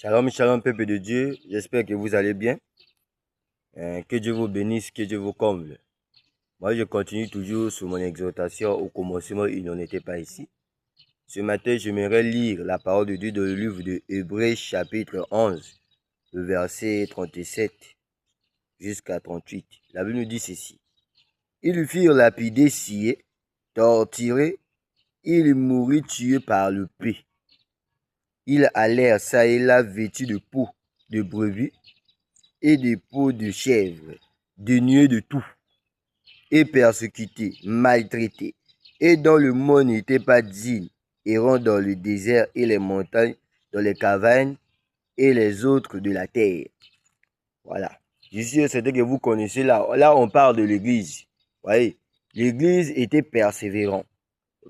Shalom, shalom, peuple de Dieu. J'espère que vous allez bien. Que Dieu vous bénisse, que Dieu vous comble. Moi, je continue toujours sur mon exhortation. Au commencement, il n'en était pas ici. Ce matin, j'aimerais lire la parole de Dieu dans le livre de Hébreux, chapitre 11, le verset 37 jusqu'à 38. La Bible nous dit ceci. Ils firent lapider, scier, torturer, il mourut tué par le paix. Ils allèrent ça et là vêtus de peau de brebis et de peaux de chèvre, dénués de tout, et persécutés, maltraités, et dont le monde n'était pas digne, errant dans le désert et les montagnes, dans les cavernes et les autres de la terre. Voilà. Je suis certain que vous connaissez là. Là, on parle de l'église. Vous voyez, l'église était persévérante.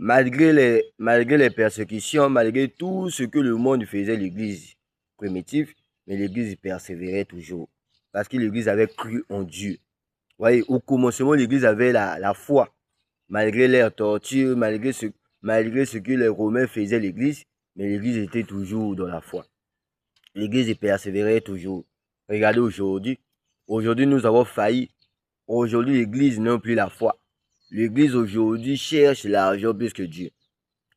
Malgré les persécutions, malgré tout ce que le monde faisait, l'église primitive, mais l'église persévérait toujours. Parce que l'église avait cru en Dieu. Vous voyez, au commencement, l'église avait la foi. Malgré leurs tortures, malgré ce que les Romains faisaient l'église, mais l'église était toujours dans la foi. L'église persévérait toujours. Regardez aujourd'hui. Aujourd'hui, nous avons failli. Aujourd'hui, l'église n'a plus la foi. L'église aujourd'hui cherche l'argent plus que Dieu.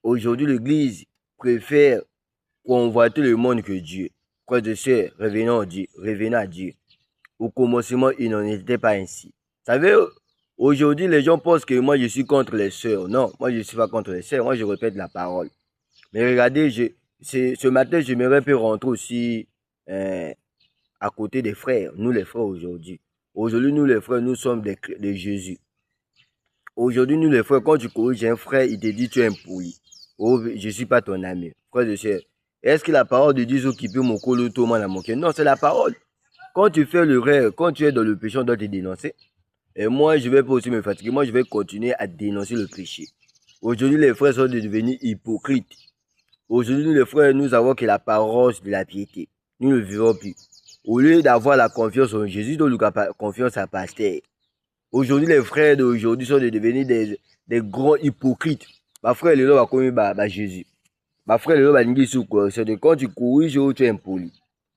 Aujourd'hui, l'église préfère convoiter le monde que Dieu. Frères et sœurs, revenons à Dieu. Au commencement, il n'en était pas ainsi. Vous savez, aujourd'hui, les gens pensent que moi, je suis contre les sœurs. Non, moi, je ne suis pas contre les sœurs. Moi, je répète la parole. Mais regardez, ce matin, j'aimerais peu rentrer aussi à côté des frères. Nous, les frères, aujourd'hui. Aujourd'hui, nous, les frères, nous sommes de Jésus. Aujourd'hui, nous, les frères, quand tu corriges un frère, il te dit tu es impoli. Oh, je ne suis pas ton ami. Frère de sœur, est-ce que la parole de Dieu qui peut mon colo tout le monde a manqué? Non, c'est la parole. Quand tu fais l'erreur, quand tu es dans le péché, on doit te dénoncer. Et moi, je ne vais pas aussi me fatiguer. Moi, je vais continuer à dénoncer le péché. Aujourd'hui, les frères sont devenus hypocrites. Aujourd'hui, nous, les frères, nous avons que la parole de la piété. Nous ne le vivons plus. Au lieu d'avoir la confiance en Jésus, nous avons confiance à pasteur. Aujourd'hui, les frères d'aujourd'hui sont devenus des grands hypocrites. Ma frère, le va connu Jésus. Ma frère, le va dire sur quoi? C'est de quand tu corriges, tu es impoli.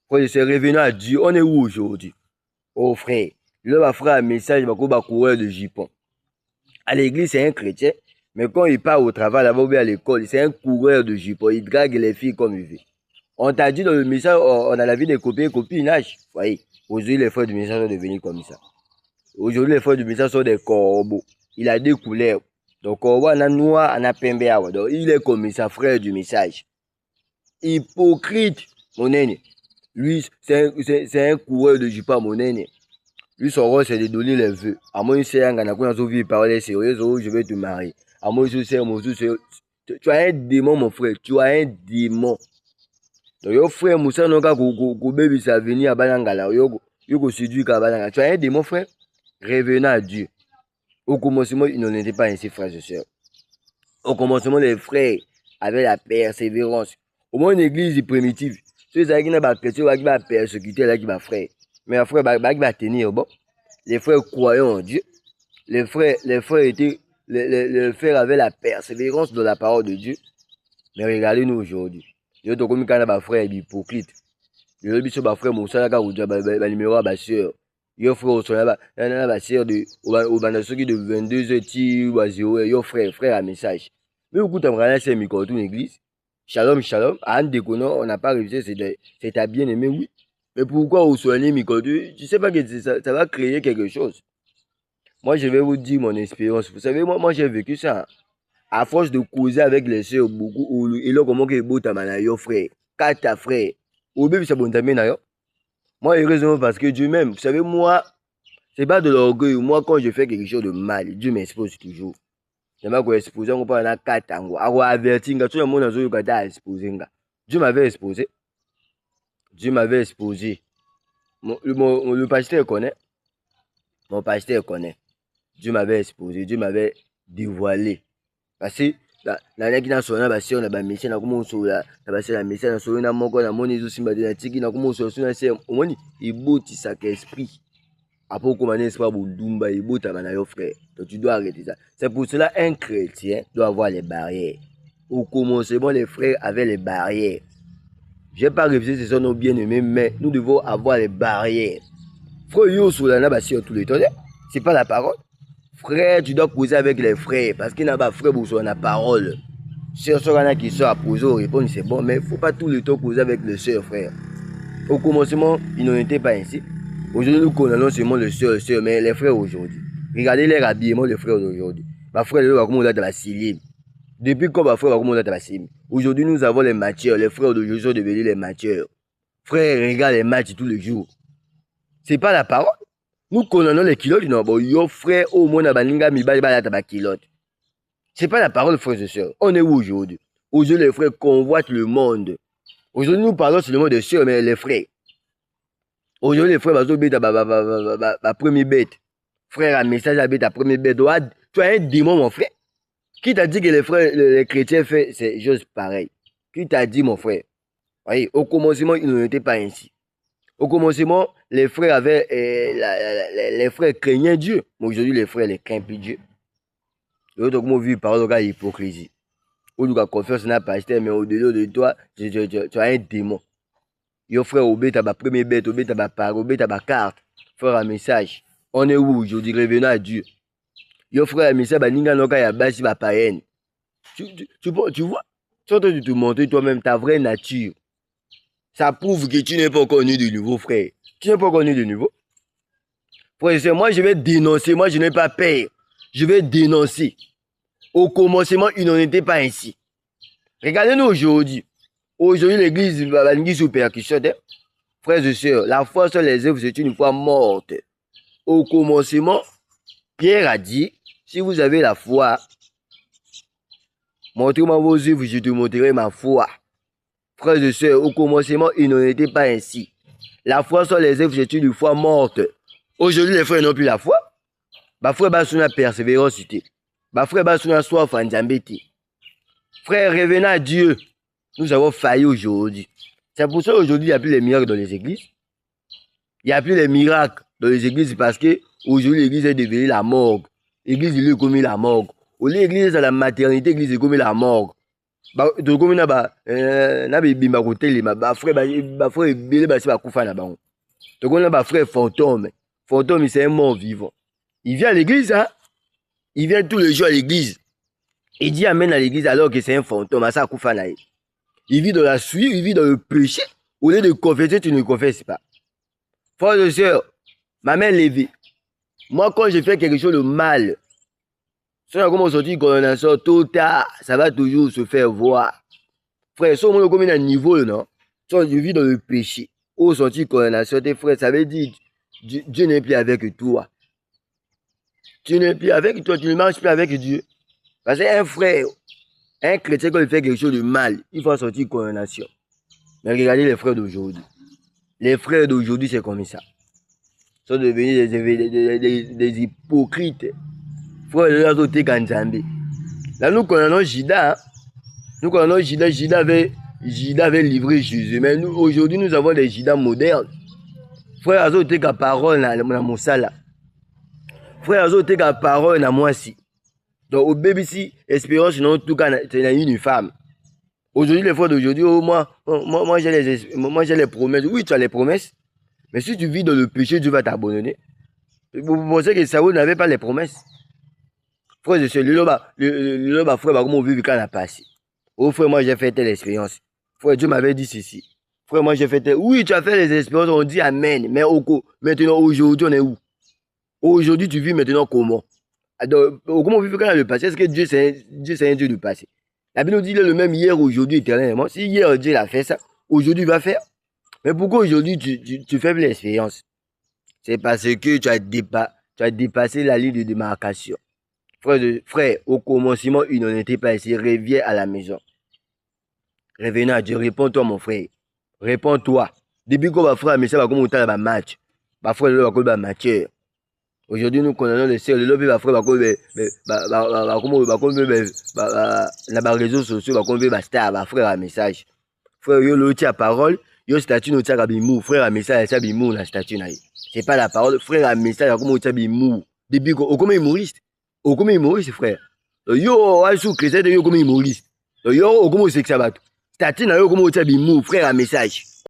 Frère, c'est revenant à Dieu. On est où aujourd'hui? Oh frère, le va faire un message, va courir de jupon. À l'église, c'est un chrétien. Mais quand il part au travail, là-bas, ou à l'école, c'est un coureur de jupon. Il drague les filles comme il veut. On t'a dit dans le message, on a la vie des copains et copinage. Vous voyez, aujourd'hui, les frères du message sont devenus comme ça. Aujourd'hui, les frères du message sont des corbeaux. Il a deux couleurs. Donc, corbeau, on a noir, on a pembe. Donc, il est comme ça, frère du message. Hypocrite, mon aîné. Lui, c'est un coureur de jupon, mon aîné. Lui, son rôle, c'est de donner les vœux. À moi, il sait, il parler sérieux, je vais te marier. À moi, il sait, tu as un démon, mon frère. Tu as un démon. Donc, yo frère, Moussa, non, quand baby, ça venir à Banangala, yo séduit à Banangala. Tu as un démon, frère? Revenons à Dieu. Au commencement, il n'en était pas ainsi, frères et sœurs. Au commencement, les frères avaient la persévérance. Au moins, une église primitive. Ceux qui n'ont pas chrétien, qui va persécuter, là, qui va frère. Mais les frères, qui va tenir, bon. Les frères croyaient en Dieu. Les frères étaient, les frères avaient la persévérance de la parole de Dieu. Mais regardez-nous aujourd'hui. Yo to comme kana ba frère hypocrite. Yo biso ba frère Moussa ka uja ba numéro ba sœur. Yo frère osoya ba sœur de au bana soki de 22h ti wa 0 yo frère à message. Mais au coup t'aimerais c'est micro tout l'église. Shalom shalom. En déconnant, on n'a pas révisé c'est ta bien-aimé oui. Mais pourquoi au soigner micro tu sais pas que ça va créer quelque chose. Moi je vais vous dire mon expérience. Vous savez moi j'ai vécu ça. À force de causer avec les sœurs beaucoup, et là, comment que beau ta yo frère, quatre frères, au bébé, ça bon yo. Moi, heureusement, parce que Dieu m'aime. Vous savez, moi, c'est pas de l'orgueil. Moi, quand je fais quelque chose de mal, Dieu m'expose toujours. Je m'ai exposé, on parle de quatre ans. Alors, averti, tout le monde a joué à exposer. Dieu m'avait exposé. Dieu m'avait exposé. Le pasteur connaît. Mon pasteur connaît. Dieu m'avait exposé. Dieu m'avait dévoilé. Parce que na qui na sona ba sœur na ba métier na komo so la ba sœur na métier na so na moko na moni zo simba de na tiki na komo so na sœur omoni iboti sa esprit après comment esprit boudumba ibota na yo frère donc tu dois arrêter ça. C'est pour cela un chrétien doit avoir les barrières. Au commencement les frères avaient les barrières. Je n'ai pas refusé, ce sont nos bien-aimés, mais nous devons avoir les barrières. Frère, yo, Solana, bah, sur tous les temps, c'est pas la parole. Frère, tu dois causer avec les frères, parce qu'il n'y a pas de frère pour la parole. Sœur Solana qui sort à poser, répondre, c'est bon, mais il ne faut pas tout le temps causer avec les sœurs, frère. Au commencement, ils n'en étaient pas ainsi. Aujourd'hui, nous condamnons seulement les sœurs, mais les frères aujourd'hui. Regardez les habillements des frères d'aujourd'hui. Ma frère, le comment on a de la cilim. Depuis quand ma frère, comment on a de la cilim. Aujourd'hui, nous avons les matières. Les frères d'aujourd'hui sont devenus les matières. Frère, regarde les matchs tous les jours. C'est pas la parole. Nous condamnons les kilotes. Non, bon, yo frère, au moins, baninga mi bali bala taba kilote. C'est pas la parole, frères et sœurs. On est où aujourd'hui? Aujourd'hui, les frères convoitent le monde. Aujourd'hui, nous parlons seulement de sœurs, mais les frères. Aujourd'hui, les frères, ma première bête. Frère, un message à ta première bête. Tu as un démon, mon frère. Qui t'a dit que les frères, les chrétiens font ces choses pareilles? Qui t'a dit, mon frère? Voyez, au commencement, ils n'étaient pas ainsi. Au commencement, les frères avaient, les frères craignaient Dieu. Mais aujourd'hui, les frères les craignent plus Dieu. L'autre, comment vivre par le gars hypocrisie. Ou tu as confiance dans un pasteur, mais au-delà de toi, tu as un démon. Yo frère, obé ta première bête, obé ta parole, obé ta carte. Frère, un message. On est où aujourd'hui? Revenons à Dieu. Yo frère, un message, ninga noka ya basi ba païenne. Tu vois? Tu es en train de te montrer toi-même ta vraie nature. Ça prouve que tu n'es pas connu de nouveau, frère. Tu n'es pas connu de nouveau. Frère, moi je vais dénoncer, moi je n'ai pas peur. Je vais dénoncer. Au commencement, il n'en était pas ainsi. Regardez-nous aujourd'hui. Aujourd'hui, l'église va venir sous percussion. Frères et sœurs, la foi sur les œuvres, c'est une foi morte. Au commencement, Pierre a dit, si vous avez la foi, montrez-moi vos œuvres, je te montrerai ma foi. Frères et sœurs, au commencement, il n'en était pas ainsi. La foi sur les œuvres, c'est une foi morte. Aujourd'hui, les frères n'ont plus la foi. Ma frère, bah, sur la persévérance. Ma frère, bah, sur la soif en Djambéti. Frère, revenez à Dieu. Nous avons failli aujourd'hui. C'est pour ça qu'aujourd'hui, il n'y a plus les miracles dans les églises. Il n'y a plus les miracles dans les églises parce que aujourd'hui, l'église est devenue la morgue. L'église est comme la morgue. Au lieu l'église est la maternité, l'église est comme la morgue. Donc, comme na bimba côté ma frère belé ba ba kufa na bango. Donc on a ba frère fantôme. Fantôme c'est un mort vivant. Il vient à l'église hein. Il vient tous les jours à l'église. Il dit amen à l'église alors que c'est un fantôme, ça kufa na. Il vit dans la suite, il vit dans le péché. Au lieu de confesser, tu ne confesses pas. Frères et sœurs, ma main levée. Moi quand je fais quelque chose de mal, si on a commencé à sortir condamnation, tôt ou tard, ça va toujours se faire voir. Frère, si on a comme un niveau, non? Si on vit dans le péché, ou sortir condamnation, tes frères, ça veut dire Dieu n'est plus avec toi. Tu n'es plus avec toi, tu ne marches plus avec Dieu. Parce qu'un frère, un chrétien, quand il fait quelque chose de mal, il faut sortir condamnation. Mais regardez les frères d'aujourd'hui. Les frères d'aujourd'hui, c'est comme ça. Ils sont devenus des hypocrites. Frère, là, nous connaissons Jida. Hein? Nous connaissons Jida. Jida avait livré Jésus. Mais nous, aujourd'hui, nous avons des Jida modernes. Frère, azote ka parole na mosala. Frère, azote ka parole na moi si. Donc, au BBC, espérance, non, tout cas, c'est une femme. Aujourd'hui, les frères d'aujourd'hui, oh, moi j'ai les promesses. Oui, tu as les promesses. Mais si tu vis dans le péché, Dieu va t'abandonner. Vous pensez que Saoul n'avait pas les promesses? Frère, je sais, le frère, comment on vit quand on a passé. Oh frère, moi j'ai fait telle expérience. Frère, Dieu m'avait dit ceci. Frère, moi j'ai fait telle. Oui, tu as fait les expériences, on dit amen. Mais maintenant, aujourd'hui, on est où? Aujourd'hui, tu vis maintenant comment? Donc, comment on vit quand on a le passé? Est-ce que Dieu c'est un Dieu du passé? La Bible nous dit il est le même hier, aujourd'hui, éternellement. Si hier Dieu a fait ça, aujourd'hui il va faire. Mais pourquoi aujourd'hui tu fais l'expérience? C'est parce que tu as dépassé la ligne de démarcation. Frère, au commencement, il n'en était pas ici. Reviens à la maison. Revenez à Dieu. Réponds-toi, mon frère. Réponds-toi. Depuis qu'on va faire, mais ça va comme autant dans match. Ma frère, le va comme match. Aujourd'hui, nous connaissons les sœurs. Le lobby va faire, va comme les réseaux sociaux, va comme star, va frère un message. Frère, yo le tient parole, yo statut no tient bimou. Frère un message, ça bimou la statut na. C'est pas la parole. Frère un message, comme tient bimou. Depuis qu'on comme humoriste. Comme humoriste, frère. Yo, sous chrétien, yo comme humoriste. Yo, comme c'est que ça va. statut na yo comme otia bimo frère un message